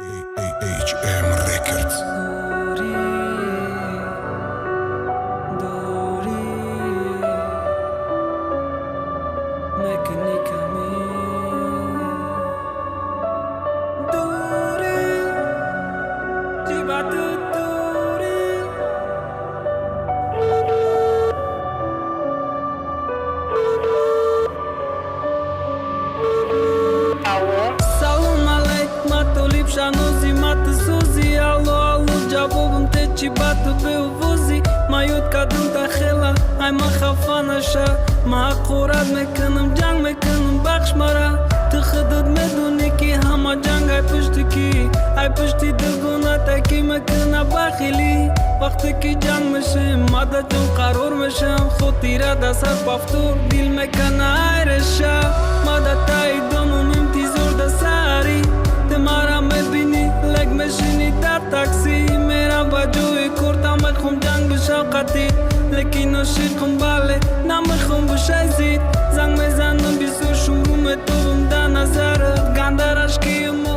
HM Records. Шанузи, мата сузи, ало, джабобым течи бату бил вузи Мают кадым тахела, ай ма хафанаша Ма қурад меканım, джанг меканım, бахш мара Ты хыдыд медуни ки, хама джанг ай пушти ки Ай пушти дилгуна таки мекана бахили Вақти ки джанг мешим, мада ҷон қарор мешам Хотирада сар пафтур, дил мекана ай реша Мада таи домум имтизор да сари Ты мара мебини, лег мешини дар такси Мерам ба ҷои курта мехом ҷанг бишав қатӣ Лекин ошиқм бале, намехом бушай зид Занг мезанам бисёр шуру метовам дар назарат Гандарашки мо